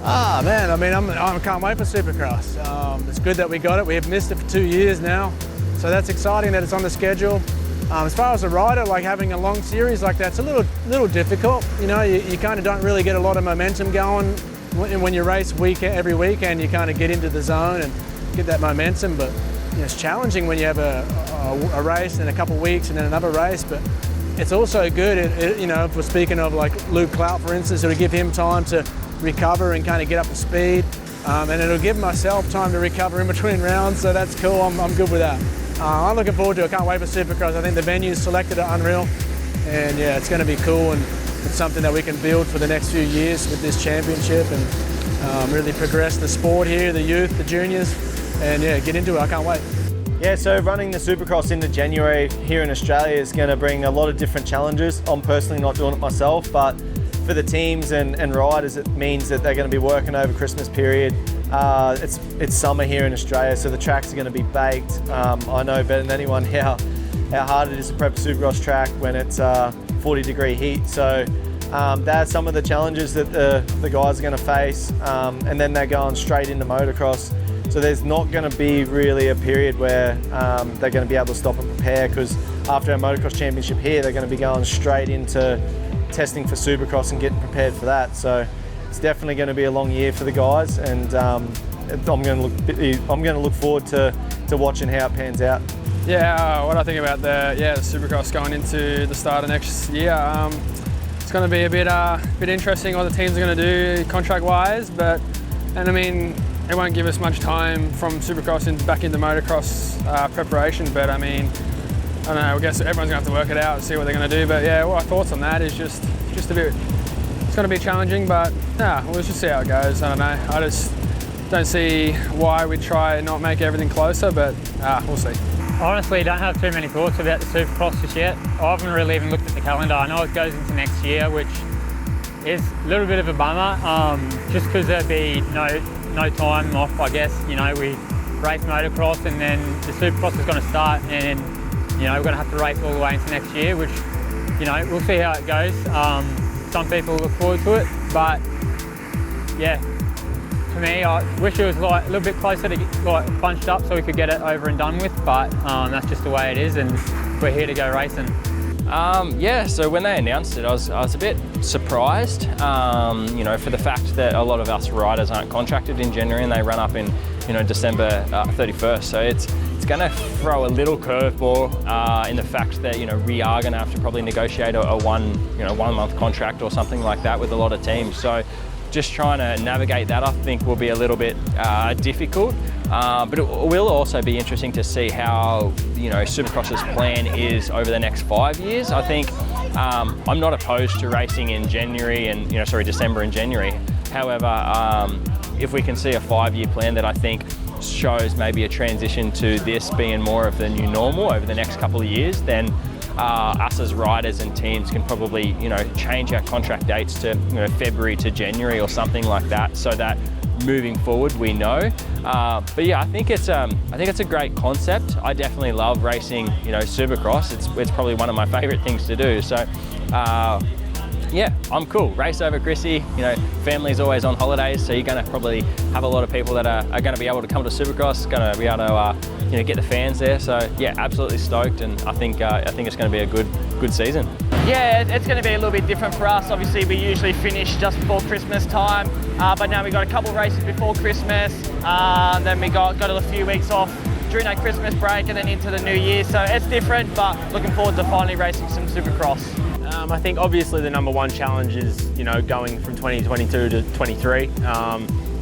Ah man, I mean, I can't wait for Supercross. It's good that we got it. We have missed it for 2 years now, so that's exciting that it's on the schedule. As far as a rider, like having a long series like that's a little difficult. You know, you kind of don't really get a lot of momentum going when you race every weekend. You kind of get into the zone and get that momentum, but you know, it's challenging when you have a race and a couple of weeks and then another race. But it's also good, you know, if we're speaking of like Luke Clout, for instance, it'll give him time to recover and kind of get up to speed, and it'll give myself time to recover in between rounds. So that's cool. I'm good with that. I'm looking forward to it. I can't wait for Supercross. I think the venues selected are unreal, and yeah, it's going to be cool, and it's something that we can build for the next few years with this championship, and really progress the sport here, the youth, the juniors, and yeah, get into it. I can't wait. Yeah, so running the Supercross into January here in Australia is going to bring a lot of different challenges. I'm personally not doing it myself, but for the teams and riders, it means that they're going to be working over Christmas period. It's summer here in Australia, so the tracks are going to be baked. I know better than anyone how hard it is to prep a Supercross track when it's 40-degree heat. So that's some of the challenges that the guys are going to face, and then they're going straight into motocross. So there's not going to be really a period where they're going to be able to stop and prepare, because after our motocross championship here, they're going to be going straight into testing for Supercross and getting prepared for that. So it's definitely going to be a long year for the guys, and I'm going to look forward to watching how it pans out. Yeah, what I think about the Supercross going into the start of next year, it's going to be a bit interesting what the teams are going to do contract-wise, and I mean, it won't give us much time from Supercross back into motocross preparation, but I mean, I don't know, I guess everyone's going to have to work it out and see what they're going to do. But yeah, my thoughts on that is just a bit, it's going to be challenging, but yeah, we'll just see how it goes. I don't know, I just don't see why we'd try and not make everything closer, but we'll see. Honestly, don't have too many thoughts about the Supercross just yet. I haven't really even looked at the calendar. I know it goes into next year, which is a little bit of a bummer, just because there'd be no time off, I guess. You know, we race motocross and then the Supercross is going to start, and you know, we're going to have to race all the way into next year, which, you know, we'll see how it goes. Some people look forward to it, but yeah, to me, I wish it was like a little bit closer to like bunched up so we could get it over and done with, but that's just the way it is, and we're here to go racing. Yeah, so when they announced it, I was a bit surprised, you know, for the fact that a lot of us riders aren't contracted in January and they run up in, you know, December 31st. So it's going to throw a little curveball in the fact that, you know, we are going to have to probably negotiate a 1 month contract or something like that with a lot of teams. So just trying to navigate that, I think, will be a little bit difficult. But it will also be interesting to see how, you know, Supercross's plan is over the next 5 years. I think I'm not opposed to racing in January and, December and January. However, if we can see a 5-year plan that I think shows maybe a transition to this being more of the new normal over the next couple of years, then us as riders and teams can probably, you know, change our contract dates to, you know, February to January or something like that, so that moving forward we know. But yeah, I think it's a great concept. I definitely love racing, you know, Supercross. It's probably one of my favourite things to do. So yeah, I'm cool. Race over Chrissy. You know, family's always on holidays, so you're going to probably have a lot of people that are going to be able to come to Supercross, going to be able to get the fans there. So yeah, absolutely stoked, and I think it's going to be a good season. Yeah, it's going to be a little bit different for us. Obviously, we usually finish just before Christmas time, but now we got a couple races before Christmas. Then we got a few weeks off during that Christmas break, and then into the new year. So it's different, but looking forward to finally racing some Supercross. I think obviously the number one challenge is, you know, going from 2022 to 23.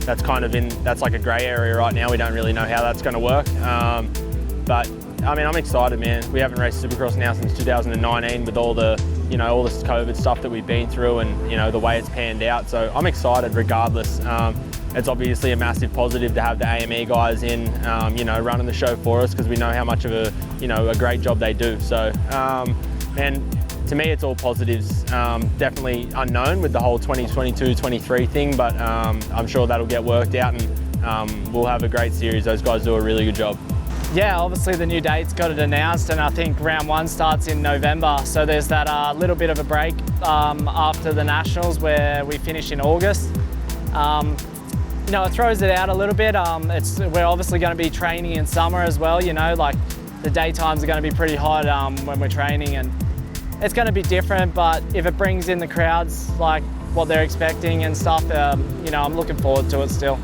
That's like a grey area right now. We don't really know how that's going to work. But I mean, I'm excited, man. We haven't raced Supercross now since 2019 with all the COVID stuff that we've been through, and, you know, the way it's panned out. So I'm excited regardless. It's obviously a massive positive to have the AME guys in, running the show for us, because we know how much of a great job they do. So, and to me, it's all positives. Definitely unknown with the whole 2022-23 thing, but I'm sure that'll get worked out, and we'll have a great series. Those guys do a really good job. Yeah, obviously the new date's got it announced, and I think round 1 starts in November. So there's that little bit of a break after the Nationals where we finish in August. you know, it throws it out a little bit. We're obviously going to be training in summer as well, you know, like the daytimes are going to be pretty hot when we're training, and it's going to be different, but if it brings in the crowds like what they're expecting and stuff, you know, I'm looking forward to it still.